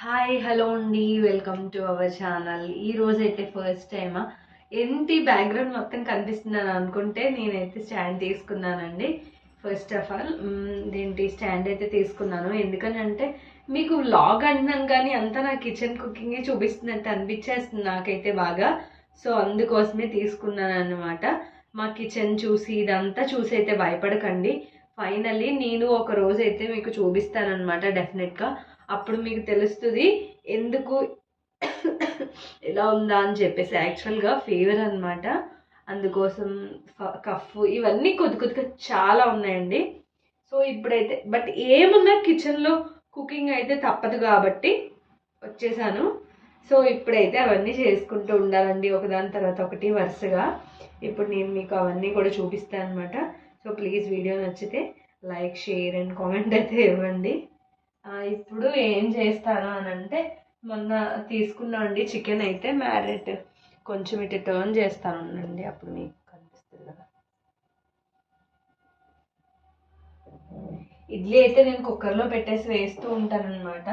Hi hello అండి, welcome to our channel. ఈ రోజు అయితే ఫస్ట్ టైమా ఏంటి బ్యాక్గ్రౌండ్ మొత్తం కనిపిస్తుందని అనుకుంటే నేనైతే స్టాండ్ తీసుకున్నానండి. ఫస్ట్ ఆఫ్ ఆల్ ఏంటి స్టాండ్ అయితే తీసుకున్నాను ఎందుకనంటే మీకు వ్లాగ్ అంటున్నాను కానీ అంతా నా కిచెన్ కుకింగే చూపిస్తున్నట్టు అనిపించేస్తుంది నాకైతే బాగా. సో అందుకోసమే తీసుకున్నాను అనమాట. మా కిచెన్ చూసి ఇదంతా చూసి అయితే భయపడకండి. ఫైనల్లీ నేను ఒక రోజు అయితే మీకు చూపిస్తానమాట డెఫినెట్గా. అప్పుడు మీకు తెలుస్తుంది ఎందుకు ఎలా ఉందా అని చెప్పేసి. యాక్చువల్గా ఫీవర్ అనమాట, అందుకోసం కఫ్ ఇవన్నీ కొద్దిగా చాలా ఉన్నాయండి. సో ఇప్పుడైతే బట్ ఏమున్నా కిచెన్లో కుకింగ్ అయితే తప్పదు కాబట్టి వచ్చేసాను. సో ఇప్పుడైతే అవన్నీ చేసుకుంటూ ఉండాలండి, ఒకదాని తర్వాత ఒకటి వరుసగా. ఇప్పుడు నేను మీకు అవన్నీ కూడా చూపిస్తాను అనమాట. సో ప్లీజ్ వీడియో నచ్చితే లైక్, షేర్ అండ్ కామెంట్ అయితే ఇవ్వండి. ఇప్పుడు ఏం చేస్తాను అని అంటే, మొన్న తీసుకున్నాండి చికెన్ అయితే మ్యారినేట్ కొంచెం ఇటు టర్న్ చేస్తాను అండి, అప్పుడు మీకు కనిపిస్తుంది కదా. ఇడ్లీ అయితే నేను కుక్కర్లో పెట్టేసి వేస్తూ ఉంటానన్నమాట.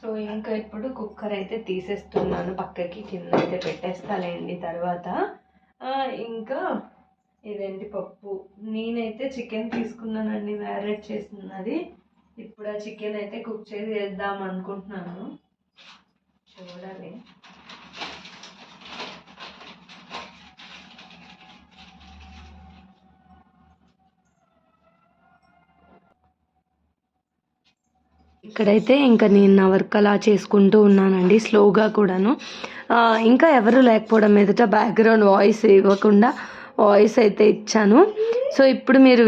సో ఇంకా ఇప్పుడు కుక్కర్ అయితే తీసేస్తున్నాను పక్కకి, కింద అయితే పెట్టేస్తాలేండి తర్వాత. ఇంకా ఇదేంటి పప్పు, నేనైతే చికెన్ తీసుకున్నానండి మ్యారినేట్ చేసినది. ఇప్పుడు ఆ చికెన్ అయితే కుక్ చేసి వేద్దాం అనుకుంటున్నాను, చూడాలి. ఇక్కడైతే ఇంకా నేను నా వర్క్ అలా చేసుకుంటూ ఉన్నానండి, స్లోగా కూడాను. ఇంకా ఎవరు లేకపోవడం ఎదుట బ్యాక్గ్రౌండ్ వాయిస్ ఇవ్వకుండా వాయిస్ అయితే ఇచ్చాను. సో ఇప్పుడు మీరు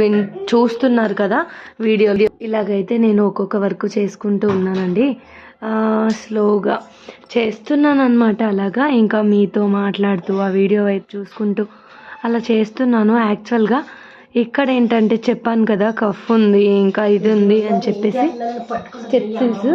చూస్తున్నారు కదా వీడియో. ఇలాగైతే నేను ఒక్కొక్క వర్క్ చేసుకుంటూ ఉన్నానండి, స్లోగా చేస్తున్నాను అనమాట. అలాగా ఇంకా మీతో మాట్లాడుతూ ఆ వీడియో వైపు చూసుకుంటూ అలా చేస్తున్నాను. యాక్చువల్గా ఇక్కడ ఏంటంటే చెప్పాను కదా కఫ్ ఉంది, ఇంకా ఇది ఉంది అని చెప్పేసి స్టెప్సిల్స్.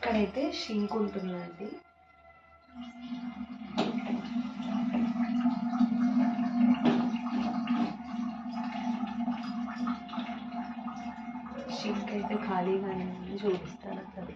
ఇక్కడైతే షింక్ ఉంటుందండి, షింక్ అయితే ఖాళీగానే ఉంది, చూపిస్తాను అక్కడ.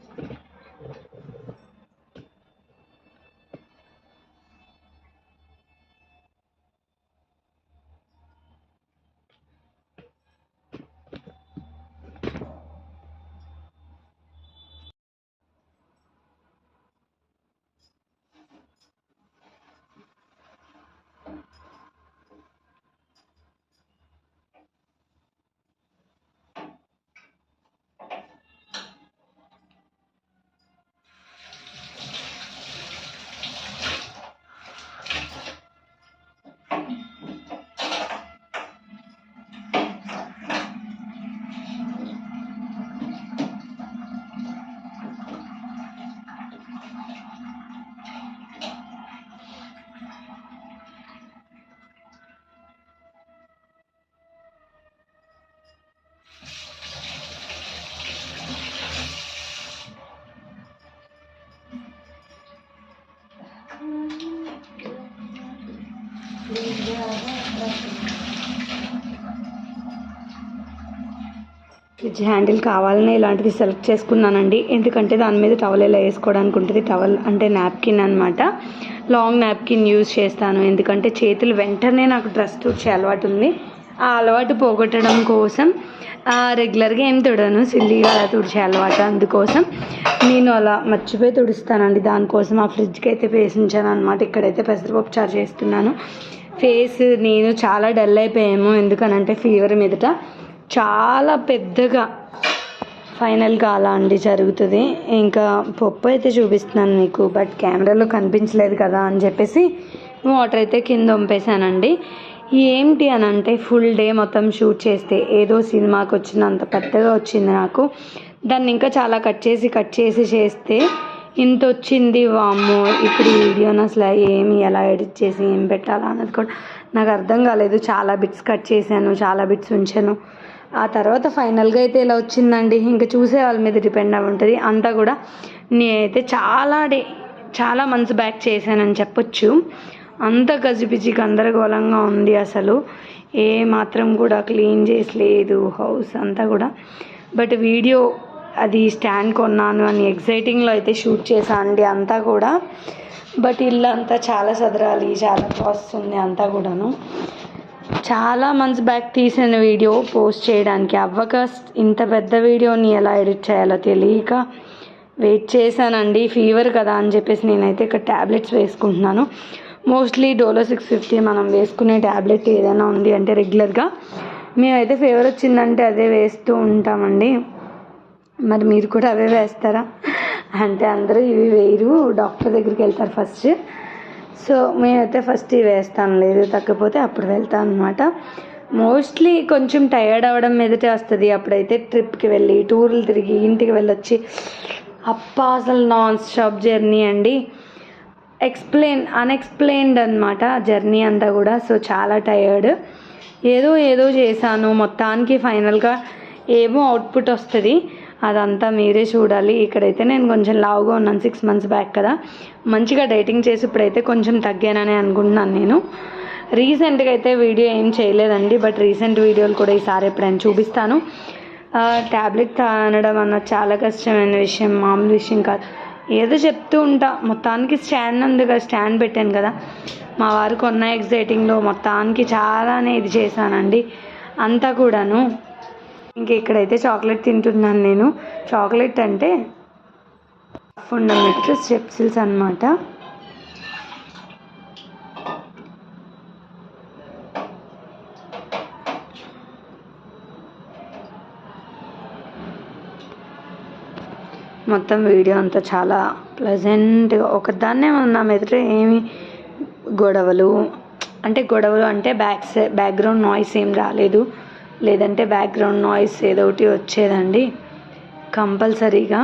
ఫ్రిడ్జ్ హ్యాండిల్ కావాలనే ఇలాంటిది సెలెక్ట్ చేసుకున్నానండి, ఎందుకంటే దాని మీద టవల్ ఇలా వేసుకోవడానికి ఉంటుంది. టవల్ అంటే నాప్కిన్ అనమాట, లాంగ్ నాప్కిన్ యూజ్ చేస్తాను ఎందుకంటే చేతులు వెంటనే నాకు డ్రెస్ తుడిచే అలవాటు ఉంది. ఆ అలవాటు పోగొట్టడం కోసం రెగ్యులర్గా ఏం తుడను, సిల్లీగా అలా తుడిచే అలవాటు. అందుకోసం నేను అలా మర్చిపోయి తుడుస్తానండి. దానికోసం ఆ ఫ్రిడ్జ్కి అయితే వేసించాను అనమాట. ఇక్కడైతే పెసరపప్పు చారు చేస్తున్నాను. ఫేస్ నేను చాలా డల్ అయిపోయాము, ఎందుకనంటే ఫీవర్ మీదట చాలా పెద్దగా ఫైనల్గా అలా అండి జరుగుతుంది. ఇంకా పప్పు అయితే చూపిస్తున్నాను మీకు, బట్ కెమెరాలో కనిపించలేదు కదా అని చెప్పేసి వాటర్ అయితే కింద వంపేశానండి. ఏంటి అని అంటే ఫుల్ డే మొత్తం షూట్ చేస్తే ఏదో సినిమాకి వచ్చినంత పెద్దగా వచ్చింది నాకు. దాన్ని ఇంకా చాలా కట్ చేసి చేస్తే ఇంత వచ్చింది. వామ్మో, ఇప్పుడు ఈ వీడియోని అసలు ఎలా ఎడిట్ చేసి ఏం పెట్టాలా అన్నది కూడా నాకు అర్థం కాలేదు. చాలా బిట్స్ కట్ చేశాను, చాలా బిట్స్ ఉంచాను. ఆ తర్వాత ఫైనల్గా అయితే ఇలా వచ్చిందండి. ఇంకా చూసే వాళ్ళ మీద డిపెండ్ అయి ఉంటుంది. అంతా కూడా నేనైతే చాలా మంత్స్ బ్యాక్ చేశానని చెప్పొచ్చు. అంత గజిబిజి గందరగోళంగా ఉంది, అసలు ఏ మాత్రం కూడా క్లీన్ చేసలేదు హౌస్ అంతా కూడా. బట్ వీడియో అది స్టాండ్ కొన్నాను అని ఎగ్జైటింగ్లో అయితే షూట్ చేశాను అండి అంతా కూడా. బట్ ఇల్లు అంతా చాలా సదరాలి, చాలా ప్రాసెస్ ఉంది అంతా కూడాను. చాలా మంత్స్ బ్యాక్ తీసిన వీడియో పోస్ట్ చేయడానికి అవ్వక ఇంత పెద్ద వీడియోని ఎలా ఎడిట్ చేయాలో తెలియక వెయిట్ చేశానండి. ఫీవర్ కదా అని చెప్పేసి నేనైతే ఇక్కడ ట్యాబ్లెట్స్ వేసుకుంటున్నాను. మోస్ట్లీ డోలో 650 మనం వేసుకునే ట్యాబ్లెట్ ఏదైనా ఉంది అంటే రెగ్యులర్గా మేమైతే ఫీవర్ వచ్చిందంటే అదే వేస్తూ ఉంటామండి. మరి మీరు కూడా అవే వేస్తారా అంటే అందరూ ఇవి వేయరు, డాక్టర్ దగ్గరికి వెళ్తారు ఫస్ట్. సో మేమైతే ఫస్ట్ ఇవి వేస్తాను, లేదు తగ్గిపోతే అప్పుడు వెళ్తాను అనమాట. మోస్ట్లీ కొంచెం టయర్డ్ అవ్వడం మీదటే వస్తుంది. అప్పుడైతే ట్రిప్కి వెళ్ళి టూర్లు తిరిగి ఇంటికి వెళ్ళొచ్చి అసలు నాన్ స్టాప్ జర్నీ అండి. అన్ఎక్స్ప్లెయిన్డ్ అనమాట జర్నీ అంతా కూడా. సో చాలా టయర్డ్. ఏదో చేశాను మొత్తానికి. ఫైనల్గా ఏమో అవుట్పుట్ వస్తుంది, అదంతా మీరే చూడాలి. ఇక్కడైతే నేను కొంచెం లావుగా ఉన్నాను, 6 months బ్యాక్ కదా. మంచిగా డైటింగ్ చేసి ఇప్పుడైతే కొంచెం తగ్గానని అనుకుంటున్నాను నేను. రీసెంట్గా అయితే వీడియో ఏం చేయలేదండి, బట్ రీసెంట్ వీడియోలు కూడా ఈసారి ఎప్పుడైనా చూపిస్తాను. ట్యాబ్లెట్ అనడం అన్నది చాలా కష్టమైన విషయం, మామూలు విషయం కాదు. ఏదో చెప్తూ ఉంటా. మొత్తానికి స్టాండ్ ఉంది కదా, స్టాండ్ పెట్టాను కదా, మా వారు కొన్న ఎగ్జైటింగ్లో మొత్తానికి చాలానే ఇది చేశానండి అంతా కూడాను. ఇంక ఇక్కడైతే చాక్లెట్ తింటున్నాను నేను. చాక్లెట్ అంటే ఫండమెంటల్ స్టెప్సిల్స్ అనమాట. మొత్తం వీడియో అంతా చాలా ప్లెజెంట్గా ఒకదాన్నే నా ఎదుట ఏమి గొడవలు అంటే బ్యాక్గ్రౌండ్ నాయిస్ ఏం రాలేదు. లేదంటే బ్యాక్గ్రౌండ్ నాయిస్ ఏదో ఒకటి వచ్చేదండి కంపల్సరీగా.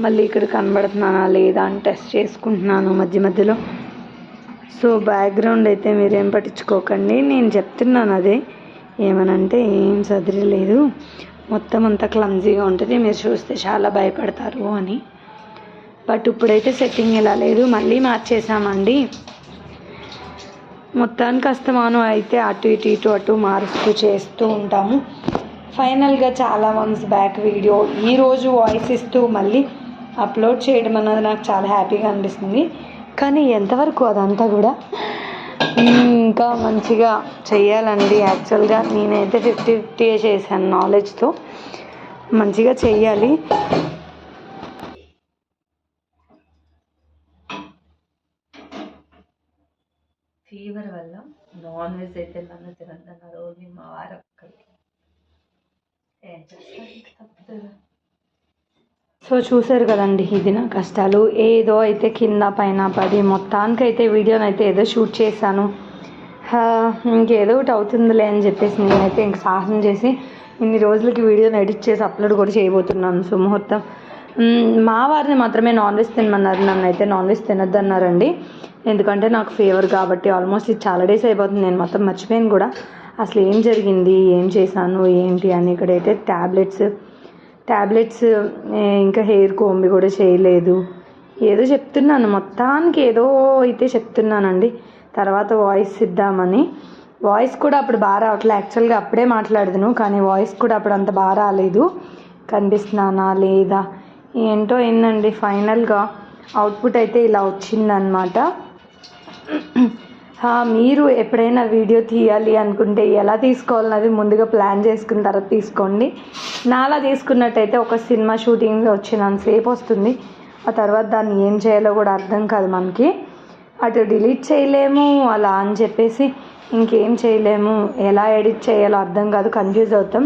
మళ్ళీ ఇక్కడ కనబడుతున్నానా లేదా అని టెస్ట్ చేసుకుంటున్నాను మధ్యలో. సో బ్యాక్గ్రౌండ్ అయితే మీరేం పట్టించుకోకండి, నేను చెప్తున్నాను అదే. ఏమనంటే ఏం సదిరలేదు, మొత్తం అంతా క్లమ్జీగా ఉంటుంది, మీరు చూస్తే చాలా భయపడతారు అని. బట్ ఇప్పుడైతే సెట్టింగ్ ఇలా లేదు, మళ్ళీ మార్చేసామండి. మొత్తానికి అస్తమానం అయితే అటు మారుస్తూ చేస్తూ ఉంటాము. ఫైనల్గా చాలా మంత్స్ బ్యాక్ వీడియో ఈరోజు వాయిస్ ఇస్తూ మళ్ళీ అప్లోడ్ చేయడం అన్నది నాకు చాలా హ్యాపీగా అనిపిస్తుంది. కానీ ఎంతవరకు అదంతా కూడా ఇంకా మంచిగా చెయ్యాలండి. యాక్చువల్గా నేనైతే 50-50 చేశాను నాలెడ్జ్తో. మంచిగా చెయ్యాలి. ఫీవర్ వల్ల నాన్ వెజ్ అయితే నన్ను తినద్దన్నారు ఓన్లీ మా వారు ఒక్కరికి. ఏం చేస్తాను. సో చూసారు కదండి, ఇది నా కష్టాలు. ఏదో అయితే కింద పైన పడి మొత్తానికైతే వీడియోని అయితే ఏదో షూట్ చేశాను. ఇంకేదో ఒకటి అవుతుందిలే అని చెప్పేసి నేనైతే ఇంక సాహసం చేసి ఇన్ని రోజులకి వీడియోని ఎడిట్ చేసి అప్లోడ్ కూడా చేయబోతున్నాను. సుముహూర్తం. మా వారిని మాత్రమే నాన్ వెజ్ తినమన్నారు, నన్ను అయితే నాన్ వెజ్ తినొద్దు అన్నారండి. ఎందుకంటే నాకు ఫీవర్ కాబట్టి. ఆల్మోస్ట్ ఇది చాలా డేస్ అయిపోతుంది, నేను మొత్తం మర్చిపోయాను కూడా అసలు ఏం జరిగింది, ఏం చేశాను ఏంటి అని. ఇక్కడైతే ట్యాబ్లెట్స్ ఇంకా హెయిర్ కోంబి కూడా చేయలేదు. ఏదో చెప్తున్నాను, మొత్తానికి ఏదో అయితే చెప్తున్నానండి. తర్వాత వాయిస్ ఇద్దామని. వాయిస్ కూడా అప్పుడు బాగా రావట్లేదు. యాక్చువల్గా అప్పుడే మాట్లాడదును, కానీ వాయిస్ కూడా అప్పుడు అంత బాగా రాలేదు. కనిపిస్తున్నానా లేదా ఏంటో ఏందండి, ఫైనల్గా అవుట్పుట్ అయితే ఇలా వచ్చిందనమాట. మీరు ఎప్పుడైనా వీడియో తీయాలి అనుకుంటే ఎలా తీసుకోవాలన్నది ముందుగా ప్లాన్ చేసుకున్న తర్వాత తీసుకోండి. నాలా తీసుకున్నట్టయితే ఒక సినిమా షూటింగ్ వచ్చినంతసేపు వస్తుంది, ఆ తర్వాత దాన్ని ఏం చేయాలో కూడా అర్థం కాదు మనకి. అటు డిలీట్ చేయలేము అలా అని చెప్పేసి ఇంకేం చేయలేము, ఎలా ఎడిట్ చేయాలో అర్థం కాదు, కన్ఫ్యూజ్ అవుతాం.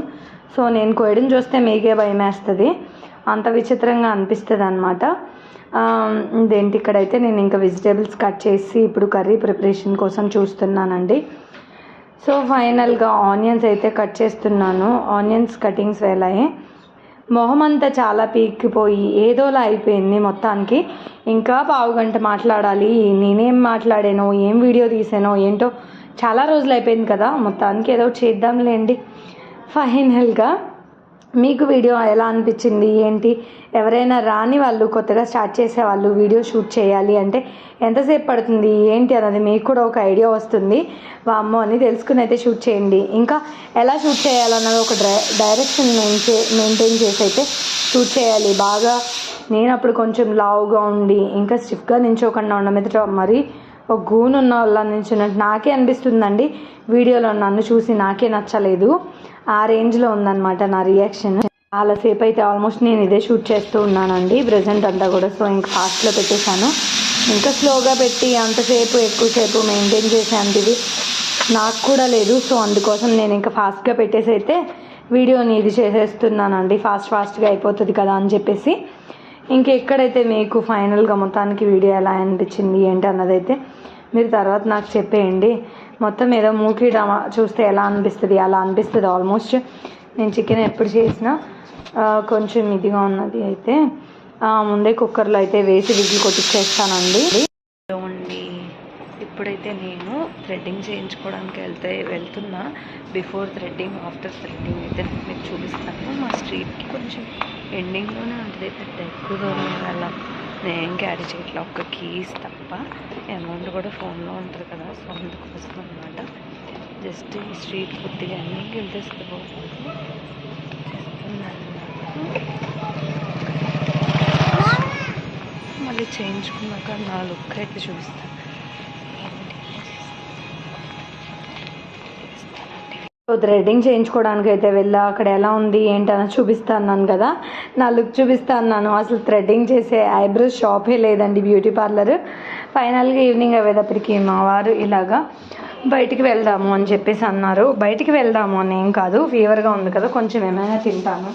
సో నేను కోయడం చూస్తే మీకే భయం వేస్తుంది, అంత విచిత్రంగా అనిపిస్తుంది అనమాట. ఇదేంటి ఇక్కడైతే నేను ఇంకా వెజిటేబుల్స్ కట్ చేసి ఇప్పుడు కర్రీ ప్రిపరేషన్ కోసం చూస్తున్నానండి. సో ఫైనల్గా ఆనియన్స్ అయితే కట్ చేస్తున్నాను. ఆనియన్స్ కటింగ్స్ వేలాయి, మొహం అంతా చాలా పీక్కిపోయి ఏదోలా అయిపోయింది మొత్తానికి. ఇంకా పావుగంట మాట్లాడాలి, నేనేం మాట్లాడానో ఏం వీడియో తీసానో ఏంటో, చాలా రోజులు అయిపోయింది కదా, మొత్తానికి ఏదో చేద్దాంలేండి. ఫైనల్గా మీకు వీడియో ఎలా అనిపించింది ఏంటి, ఎవరైనా రాని వాళ్ళు కొత్తగా స్టార్ట్ చేసేవాళ్ళు వీడియో షూట్ చేయాలి అంటే ఎంతసేపు పడుతుంది ఏంటి అన్నది మీకు కూడా ఒక ఐడియా వస్తుంది. వామ్మో అని తెలుసుకుని అయితే షూట్ చేయండి. ఇంకా ఎలా షూట్ చేయాలన్నది ఒక డైరెక్షన్ మెయింటైన్ చేసి అయితే షూట్ చేయాలి బాగా. నేను అప్పుడు కొంచెం లావుగా ఉండి ఇంకా స్టిఫ్గా నించోకుండా ఉన్న మీద మరీ ఒక గూనున్న వాళ్ళ నించున్నట్టు నాకే అనిపిస్తుందండి. వీడియోలో నన్ను చూసి నాకే నచ్చలేదు, ఆ రేంజ్లో ఉందన్నమాట నా రియాక్షన్. చాలాసేపు అయితే ఆల్మోస్ట్ నేను ఇదే షూట్ చేస్తూ ఉన్నానండి ప్రజెంట్ అంతా కూడా. సో ఇంకా ఫాస్ట్లో పెట్టేశాను, ఇంకా స్లోగా పెట్టి అంతసేపు ఎక్కువసేపు మెయింటైన్ చేసేంటిది నాకు కూడా లేదు. సో అందుకోసం నేను ఇంకా ఫాస్ట్గా పెట్టేసి అయితే వీడియోని ఇది చేసేస్తున్నానండి, ఫాస్ట్గా అయిపోతుంది కదా అని చెప్పేసి. ఇంకెక్కడైతే మీకు ఫైనల్గా మొత్తానికి వీడియో ఎలా అనిపించింది ఏంటి అన్నదైతే మీరు తర్వాత నాకు చెప్పేయండి. మొత్తం ఏదో మూకీ డ్రామా చూస్తే ఎలా అనిపిస్తుంది అలా అనిపిస్తుంది ఆల్మోస్ట్. నేను చికెన్ ఎప్పుడు చేసినా కొంచెం ఇదిగా ఉన్నది అయితే ముందే కుక్కర్లో అయితే వేసి విజిల్ కొట్టించేస్తానండి. ఇప్పుడైతే నేను థ్రెడ్డింగ్ చేయించుకోవడానికి వెళ్తున్నా. బిఫోర్ థ్రెడ్డింగ్ ఆఫ్టర్ థ్రెడ్డింగ్ అయితే మీకు చూపిస్తాను. మా స్ట్రీట్కి కొంచెం ఎండింగ్లోనే ఉంటుంది, పెద్ద ఎక్కువ దూరం వెళ్ళాం. నేను క్యారీ చేయట్లా, ఒక్క కీస్ తప్ప. అమౌంట్ కూడా ఫోన్లో ఉంటుంది కదా, సో అందుకోసం అనమాట. జస్ట్ ఈ స్ట్రీట్ కొద్దిగా అన్నీ వెళ్తేస్తుంది మళ్ళీ చేయించుకున్నాక నా లుక్ అయితే చూపిస్తాను. థ్రెడ్డింగ్ చేయించుకోవడానికి అయితే వెళ్ళా, అక్కడ ఎలా ఉంది ఏంటని చూపిస్తా అన్నాను కదా, నా లుక్ చూపిస్తా అన్నాను. అసలు థ్రెడ్డింగ్ చేసే ఐబ్రోస్ షాపే లేదండి, బ్యూటీ పార్లర్. ఫైనల్గా ఈవినింగ్ అయ్యేటప్పటికి మా వారు ఇలాగా బయటికి వెళ్దాము అని చెప్పేసి అన్నారు. బయటికి వెళ్దాము అని ఏం కాదు, ఫీవర్గా ఉంది కదా, కొంచెం ఏమైనా తింటాను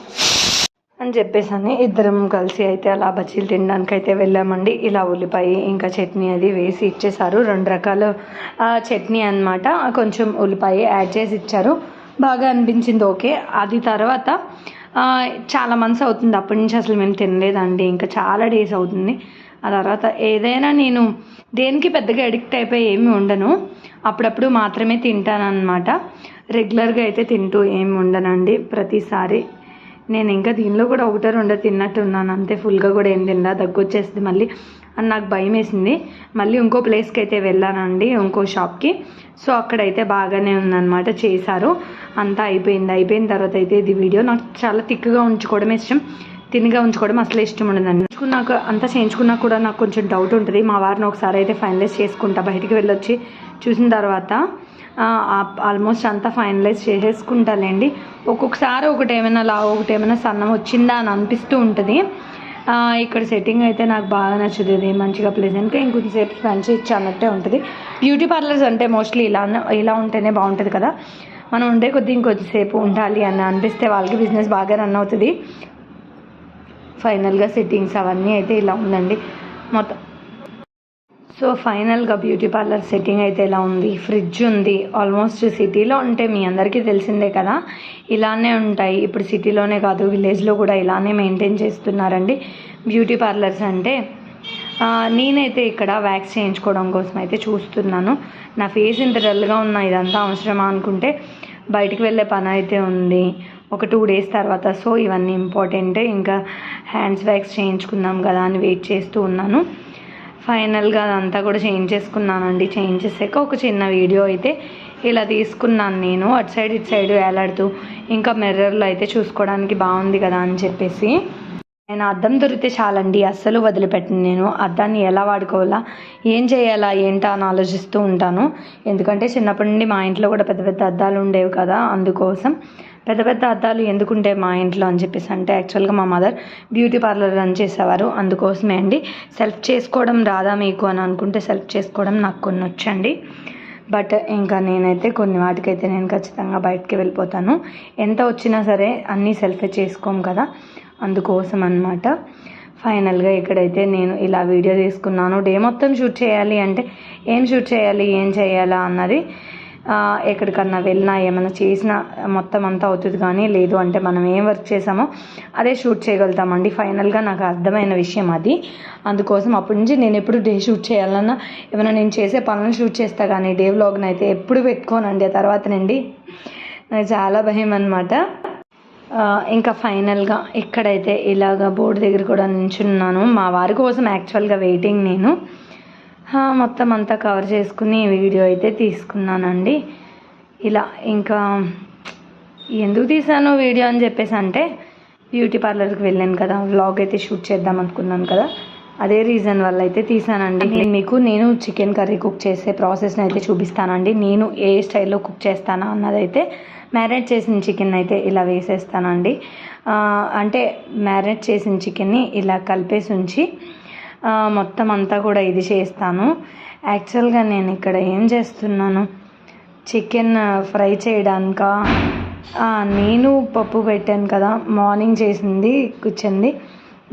అని చెప్పేసి అని ఇద్దరం కలిసి అయితే అలా బజ్జీలు తినడానికి అయితే వెళ్ళామండి. ఇలా ఉల్లిపాయ ఇంకా చట్నీ అది వేసి ఇచ్చేసారు, 2 రకాల చట్నీ అన్నమాట. కొంచెం ఉల్లిపాయ యాడ్ చేసి ఇచ్చారు, బాగా అనిపించింది. ఓకే. అది తర్వాత చాలా మంత్స్ అవుతుంది అప్పటి నుంచి అసలు మేము తినలేదండి, ఇంకా చాలా డేస్ అవుతుంది. ఆ తర్వాత ఏదైనా నేను దేనికి పెద్దగా అడిక్ట్ అయిపోయి ఏమి ఉండను, అప్పుడప్పుడు మాత్రమే తింటానన్నమాట. రెగ్యులర్గా అయితే తింటూ ఏమి ఉండనండి ప్రతిసారి. నేను ఇంకా దీనిలో కూడా 1-2 తిన్నట్టు ఉన్నాను అంతే, ఫుల్గా కూడా ఏం తిన్నా, దగ్గు వచ్చేస్తుంది మళ్ళీ అని నాకు భయం వేసింది. మళ్ళీ ఇంకో ప్లేస్కి అయితే వెళ్ళానండి, ఇంకో షాప్కి. సో అక్కడైతే బాగానే ఉందన్నమాట, చేశారు, అంతా అయిపోయిన తర్వాత అయితే ఇది వీడియో. నాకు చాలా థిక్గా ఉంచుకోవడం ఇష్టం, తినిగా ఉంచుకోవడం అసలు ఇష్టం ఉండదండి. నాకు అంతా చేయించుకున్నా కూడా నాకు కొంచెం డౌట్ ఉంటుంది. మా వారిని ఒకసారి అయితే ఫైనలైజ్ చేసుకుంటా, బయటికి వెళ్ళొచ్చి చూసిన తర్వాత ఆల్మోస్ట్ అంతా ఫైనలైజ్ చేసేసుకుంటానండి. ఒక్కొక్కసారి ఒకటేమైనా ఒకటేమైనా సన్నం వచ్చిందా అని అనిపిస్తూ ఉంటుంది. ఇక్కడ సెట్టింగ్ అయితే నాకు బాగా నచ్చుతుంది, మంచిగా ప్లెజెంట్గా ఇంకొంచెంసేపు స్పెండ్ చేయొచ్చు అన్నట్టే ఉంటుంది. బ్యూటీ పార్లర్స్ అంటే మోస్ట్లీ ఇలా ఉంటేనే బాగుంటుంది కదా, మనం ఉండే కొద్దీ ఇంకొంచెంసేపు ఉండాలి అని అనిపిస్తే వాళ్ళకి బిజినెస్ బాగా రన్ అవుతుంది. ఫైనల్గా సెట్టింగ్స్ అవన్నీ అయితే ఇలా ఉందండి మొత్తం. సో ఫైనల్గా బ్యూటీ పార్లర్ సెట్టింగ్ అయితే ఇలా ఉంది. ఫ్రిడ్జ్ ఉంది. ఆల్మోస్ట్ సిటీలో ఉంటే మీ అందరికీ తెలిసిందే కదా, ఇలానే ఉంటాయి. ఇప్పుడు సిటీలోనే కాదు, విలేజ్లో కూడా ఇలానే మెయింటైన్ చేస్తున్నారండి బ్యూటీ పార్లర్స్ అంటే. నేనైతే ఇక్కడ వ్యాక్స్ చేయించుకోవడం కోసం అయితే చూస్తున్నాను. నా ఫేస్ ఇంత డల్గా ఉన్నా ఇదంతా అవసరమా అనుకుంటే బయటికి వెళ్ళే పని అయితే ఉంది ఒక 2 days తర్వాత. సో ఇవన్నీ ఇంపార్టెంటే, ఇంకా హ్యాండ్స్ వ్యాక్స్ చేయించుకుందాం కదా అని వెయిట్ చేస్తూ ఉన్నాను. ఫైనల్గా అదంతా కూడా చేయించేసుకున్నానండి. చేయించేసాక ఒక చిన్న వీడియో అయితే ఇలా తీసుకున్నాను నేను, అటు సైడ్ ఇటు సైడ్ వేలాడుతూ. ఇంకా మిర్రర్లో అయితే చూసుకోవడానికి బాగుంది కదా అని చెప్పేసి నేను అద్దం దొరికితే చాలండి, అస్సలు వదిలిపెట్టను. నేను అద్దాన్ని ఎలా వాడుకోవాలా, ఏం చేయాలా ఏంటా అని ఆలోచిస్తూ ఉంటాను. ఎందుకంటే చిన్నప్పటి నుండి మా ఇంట్లో కూడా పెద్ద పెద్ద అద్దాలు ఉండేవి కదా, అందుకోసం పెద్ద పెద్ద అద్దాలు ఎందుకుంటే మా ఇంట్లో అని చెప్పేసి అంటే యాక్చువల్గా మా మదర్ బ్యూటీ పార్లర్ రన్ చేసేవారు, అందుకోసమే అండి. సెల్ఫ్ చేసుకోవడం రాదా మీకు అని అనుకుంటే సెల్ఫ్ చేసుకోవడం నాకు కొన్ని వచ్చండి. బట్ ఇంకా నేనైతే కొన్ని వాటికైతే నేను ఖచ్చితంగా బయటికి వెళ్ళిపోతాను. ఎంత వచ్చినా సరే అన్నీ సెల్ఫే చేసుకోము కదా, అందుకోసం అన్నమాట. ఫైనల్గా ఇక్కడైతే నేను ఇలా వీడియో తీసుకున్నాను. డే మొత్తం షూట్ చేయాలి అంటే ఏం షూట్ చేయాలి, ఏం చేయాలా అన్నది ఎక్కడికన్నా వెళ్ళినా ఏమైనా చేసినా మొత్తం అంతా అవుతుంది. కానీ లేదు అంటే మనం ఏం వర్క్ చేసామో అదే షూట్ చేయగలుగుతామండి. ఫైనల్గా నాకు అర్థమైన విషయం అది. అందుకోసం అప్పటి నుంచి నేను ఎప్పుడు డే షూట్ చేయాలన్నా ఏమైనా నేను చేసే పనులను షూట్ చేస్తా, కానీ డే వ్లాగ్ని అయితే ఎప్పుడు పెట్టుకోనండి. ఆ తర్వాత నుండి నాకు చాలా భయం అన్నమాట. ఇంకా ఫైనల్గా ఇక్కడైతే ఇలాగ బోర్డు దగ్గర కూడా నించున్నాను. మా వారి కోసం యాక్చువల్గా వెయిటింగ్ నేను. మొత్తం అంతా కవర్ చేసుకుని వీడియో అయితే తీసుకున్నానండి. ఇలా ఇంకా ఎందుకు తీసాను వీడియో అని చెప్పేసి అంటే బ్యూటీ పార్లర్కి వెళ్ళాను కదా, వ్లాగ్ అయితే షూట్ చేద్దాం అనుకున్నాను కదా, అదే రీజన్ వల్ల అయితే తీసానండి. నేను చికెన్ కర్రీ కుక్ చేసే ప్రాసెస్ని అయితే చూపిస్తానండి. నేను ఏ స్టైల్లో కుక్ చేస్తానా అన్నదైతే మ్యారినేట్ చేసిన చికెన్ అయితే ఇలా వేసేస్తానండి. అంటే మ్యారినేట్ చేసిన చికెన్ని ఇలా కలిపేసి ఉంచి మొత్తం అంతా కూడా ఇది చేస్తాను. యాక్చువల్గా నేను ఇక్కడ ఏం చేస్తున్నాను, చికెన్ ఫ్రై చేయడానిక నేను పప్పు పెట్టాను కదా, మార్నింగ్ చేసింది కూర్చుంది,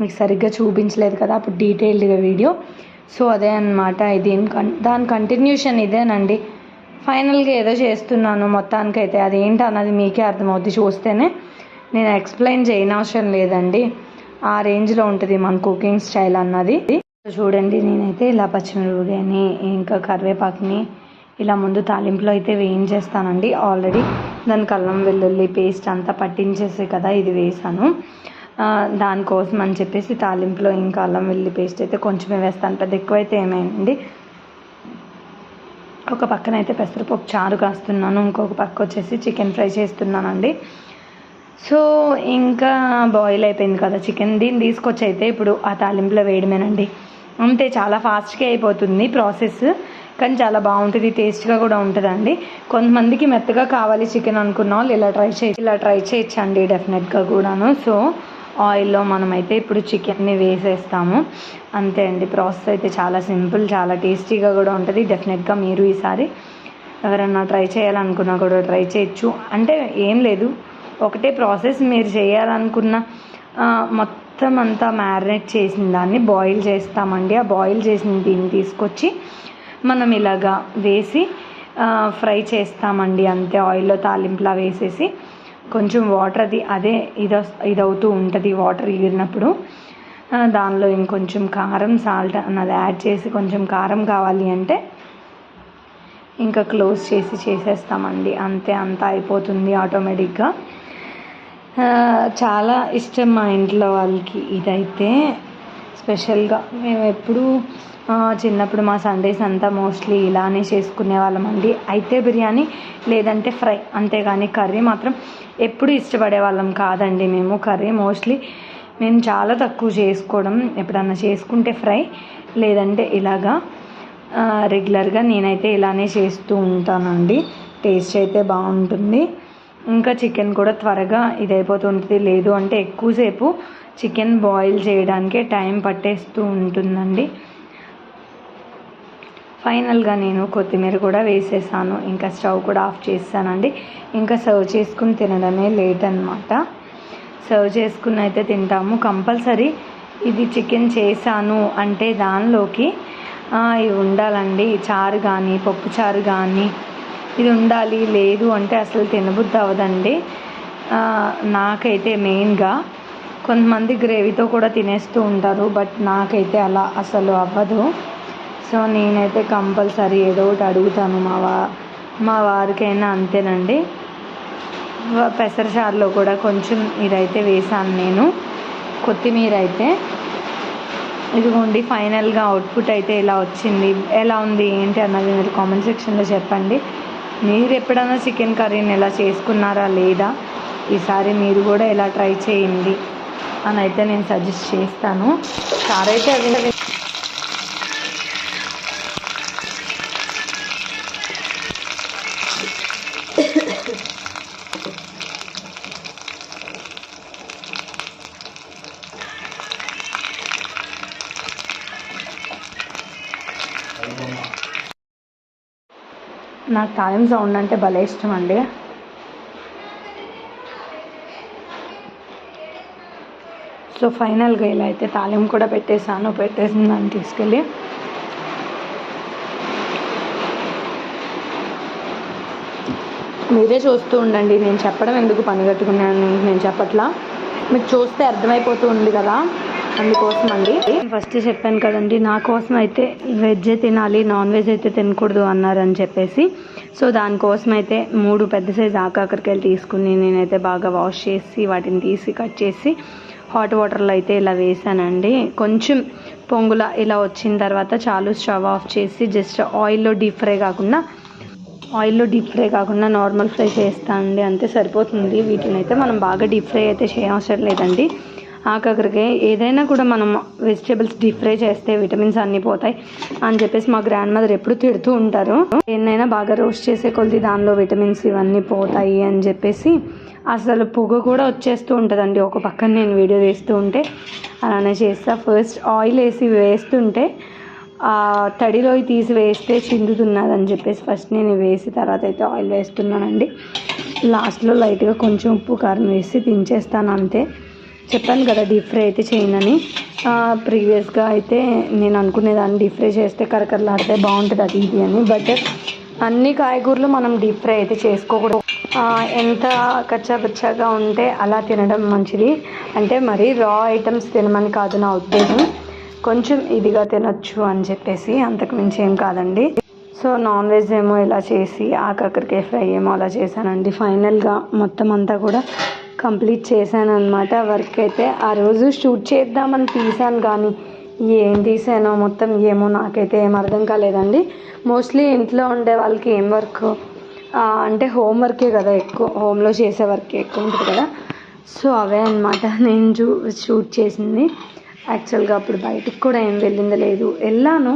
మీకు సరిగ్గా చూపించలేదు కదా అప్పుడు డీటెయిల్డ్గా వీడియో. సో అదే అన్నమాట, ఇది దాని కంటిన్యూషన్ ఇదేనండి. ఫైనల్గా ఏదో చేస్తున్నాను మొత్తానికైతే, అదేంటి అన్నది మీకే అర్థమవుతుంది చూస్తేనే. నేను ఎక్స్ప్లెయిన్ చేయనవసరం లేదండి, ఆ రేంజ్లో ఉంటుంది మన కుకింగ్ స్టైల్ అన్నది. చూడండి నేనైతే ఇలా పచ్చిమిరపకాయని ఇంకా కరివేపాకుని ఇలా ముందు తాలింపులో అయితే వేయించేస్తానండి. ఆల్రెడీ దానికి అల్లం వెల్లుల్లి పేస్ట్ అంతా పట్టించేసి కదా ఇది వేసాను. దానికోసం అని చెప్పేసి తాలింపులో ఇంకా అల్లం వెల్లుల్లి పేస్ట్ అయితే కొంచెమే వేస్తాను, పెద్ద ఎక్కువైతే ఏమైంది. ఒక పక్కన అయితే పెసరపప్పు చారు కాస్తున్నాను, ఇంకొక పక్క వచ్చేసి చికెన్ ఫ్రై చేస్తున్నానండి. సో ఇంకా బాయిల్ అయిపోయింది కదా చికెన్, దీన్ని తీసుకొచ్చి అయితే ఇప్పుడు ఆ తాలింపులో వేయడమేనండి. అంతే, చాలా ఫాస్ట్గా అయిపోతుంది ప్రాసెస్, కానీ చాలా బాగుంటుంది, టేస్ట్గా కూడా ఉంటుందండి. కొంతమందికి మెత్తగా కావాలి చికెన్ అనుకున్న వాళ్ళు ఇలా ట్రై చేయొచ్చండి డెఫినెట్గా కూడాను. సో ఆయిల్లో మనమైతే ఇప్పుడు చికెన్ని వేసేస్తాము, అంతే అండి. ప్రాసెస్ అయితే చాలా సింపుల్, చాలా టేస్టీగా కూడా ఉంటుంది. డెఫినెట్గా మీరు ఈసారి ఎవరన్నా ట్రై చేయాలనుకున్నా కూడా ట్రై చేయొచ్చు. అంటే ఏం లేదు, ఒకటే ప్రాసెస్. మీరు చేయాలనుకున్న మొత్తం అంతా మ్యారినేట్ చేసిన దాన్ని బాయిల్ చేస్తామండి. ఆ బాయిల్ చేసిన దీన్ని తీసుకొచ్చి మనం ఇలాగా వేసి ఫ్రై చేస్తామండి, అంతే. ఆయిల్లో తాలింపులా వేసేసి కొంచెం వాటర్ అదే ఇదవుతూ ఉంటుంది, వాటర్ ఎగిరినప్పుడు దానిలో ఇంకొంచెం కారం సాల్ట్ అన్నది యాడ్ చేసి, కొంచెం కారం కావాలి అంటే ఇంకా క్లోజ్ చేసి చేసేస్తామండి, అంతే. అంతా అయిపోతుంది ఆటోమేటిక్గా. చాలా ఇష్టం మా ఇంట్లో వాళ్ళకి ఇదైతే స్పెషల్గా. మేము ఎప్పుడు చిన్నప్పుడు మా సండేస్ అంతా మోస్ట్లీ ఇలానే చేసుకునే వాళ్ళమండి. అయితే బిర్యానీ లేదంటే ఫ్రై, అంతేగాని కర్రీ మాత్రం ఎప్పుడు ఇష్టపడే వాళ్ళం కాదండి. మేము కర్రీ మోస్ట్లీ మేము చాలా తక్కువ చేసుకోవడం, ఎప్పుడన్నా చేసుకుంటే ఫ్రై, లేదంటే ఇలాగా రెగ్యులర్గా నేనైతే ఇలానే చేస్తూ ఉంటానండి. టేస్ట్ అయితే బాగుంటుంది, ఇంకా చికెన్ కూడా త్వరగా ఇదైపోతుంటుంది. లేదు అంటే ఎక్కువసేపు చికెన్ బాయిల్ చేయడానికే టైం పట్టేస్తూ ఉంటుందండి. ఫైనల్గా నేను కొత్తిమీర కూడా వేసేసాను, ఇంకా స్టవ్ కూడా ఆఫ్ చేస్తానండి. ఇంకా సర్వ్ చేసుకుని తినడమే లేట్ అనమాట. సర్వ్ చేసుకుని అయితే తింటాము కంపల్సరీ. ఇది చికెన్ చేశాను అంటే దానిలోకి ఇవి ఉండాలండి, చారు కానీ పప్పు చారు కానీ ఇది ఉండాలి. లేదు అంటే అసలు తినబుద్ధి అవ్వదండి నాకైతే. మెయిన్గా కొంతమంది గ్రేవీతో కూడా తినేస్తూ ఉంటారు, బట్ నాకైతే అలా అసలు అవ్వదు. సో నేనైతే కంపల్సరీ ఏదో ఒకటి అడుగుతాను. మా వారికైనా అంతేనండి. పెసరచారులో కూడా కొంచెం ఇదైతే వేసాను నేను, కొత్తిమీర అయితే. ఇదిగోండి ఫైనల్గా అవుట్పుట్ అయితే ఇలా వచ్చింది. ఎలా ఉంది ఏంటి అన్నది మీరు కామెంట్ సెక్షన్లో చెప్పండి. మీరు ఎప్పుడైనా చికెన్ కర్రీని ఎలా చేసుకున్నారా లేదా, ఈసారి మీరు కూడా ఇలా ట్రై చేయండి. అని అయితే నేను సజెస్ట్ చేస్తాను. సార్ అయితే అవి నాకు తాళం సౌండ్ అంటే భలే ఇష్టం అండి. సో ఫైనల్గా ఇలా అయితే తాళం కూడా పెట్టేసిన దాన్ని తీసుకెళ్ళి మీరే చూస్తూ ఉండండి. నేను చెప్పడం ఎందుకు పని కట్టుకున్నాను, నేను చెప్పట్లా, మీకు చూస్తే అర్థమైపోతూ ఉంది కదా, అందుకోసం అండి. ఫస్ట్ చెప్పాను కదండి, నా కోసం అయితే వెజ్ తినాలి, నాన్ వెజ్ అయితే తినకూడదు అన్నారని చెప్పేసి. సో దానికోసం అయితే 3 పెద్ద సైజు ఆకాకరకాయలు తీసుకుని నేనైతే బాగా వాష్ చేసి వాటిని తీసి కట్ చేసి హాట్ వాటర్లో అయితే ఇలా వేసానండి. కొంచెం పొంగుల ఇలా వచ్చిన తర్వాత చాలు స్టవ్ ఆఫ్ చేసి జస్ట్ ఆయిల్లో డీప్ ఫ్రై కాకుండా నార్మల్ ఫ్రై చేస్తానండి, అంతే సరిపోతుంది. వీటిని అయితే మనం బాగా డీప్ ఫ్రై అయితే చేయవసరం లేదండి. ఆకాకరకాయ ఏదైనా కూడా మనం వెజిటేబుల్స్ డీప్ ఫ్రై చేస్తే విటమిన్స్ అన్నీ పోతాయి అని చెప్పేసి మా గ్రాండ్ మదర్ ఎప్పుడు తిడుతూ ఉంటారు. ఏదైనా బాగా రోస్ట్ చేసే కొద్ది దానిలో విటమిన్స్ ఇవన్నీ పోతాయి అని చెప్పేసి అసలు పొగ కూడా వచ్చేస్తూ ఉంటుందండి ఒక పక్కన నేను వీడియో తీస్తూ ఉంటే. అలానే చేస్తా. ఫస్ట్ ఆయిల్ వేస్తుంటే తడిలో తీసి వేస్తే చిందుతున్నదని చెప్పేసి ఫస్ట్ నేను వేసి తర్వాత అయితే ఆయిల్ వేస్తున్నానండి. లాస్ట్లో లైట్గా కొంచెం ఉప్పు కారం వేసి దించేస్తాను అంతే. చెప్పాను కదా డీప్ ఫ్రై అయితే చేయనని. ప్రీవియస్గా అయితే నేను అనుకునేదాన్ని డీప్ ఫ్రై చేస్తే కరకరలాడితే బాగుంటుంది అది ఇది అని. బట్ అన్ని కాయగూరలు మనం డీప్ ఫ్రై అయితే చేసుకోకూడదు. ఎంత కచ్చాపచ్చాగా ఉంటే అలా తినడం మంచిది. అంటే మరీ రా ఐటమ్స్ తినమని కాదు నా ఉద్దేశం, కొంచెం ఇదిగా తినొచ్చు అని చెప్పేసి, అంతకు మించి ఏం కాదండి. సో నాన్ వెజ్ ఏమో ఇలా చేసి ఆకాకరకాయ ఫ్రై ఏమో అలా చేశానండి. ఫైనల్గా మొత్తం అంతా కూడా కంప్లీట్ చేశాను అనమాట. వర్క్ అయితే ఆ రోజు షూట్ చేద్దామని తీసాను కానీ ఏం తీసానో మొత్తం ఏమో నాకైతే ఏం అర్థం కాలేదండి. మోస్ట్లీ ఇంట్లో ఉండే వాళ్ళకి ఏం వర్క్ అంటే హోమ్ వర్కే కదా ఎక్కువ, హోమ్లో చేసే వర్కే ఎక్కువ ఉంటుంది కదా. సో అవే అనమాట నేను షూట్ చేసింది. యాక్చువల్గా అప్పుడు బయటికి కూడా ఏం వెళ్ళింది లేదు, వెళ్ళాను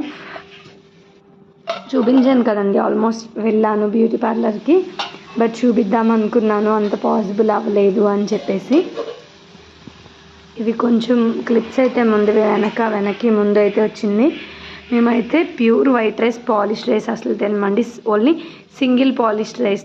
చూపించాను కదండి, ఆల్మోస్ట్ వెళ్ళాను బ్యూటీ పార్లర్కి. బట్ చూపిద్దాం అనుకున్నాను, అంత పాసిబుల్ అవ్వలేదు అని చెప్పేసి. ఇవి కొంచెం క్లిప్స్ అయితే వెనక్కి ముందు అయితే వచ్చింది. మేమైతే pure white rice polish rice అసలు తినమండి, ఓన్లీ సింగిల్ పాలిష్ రైస్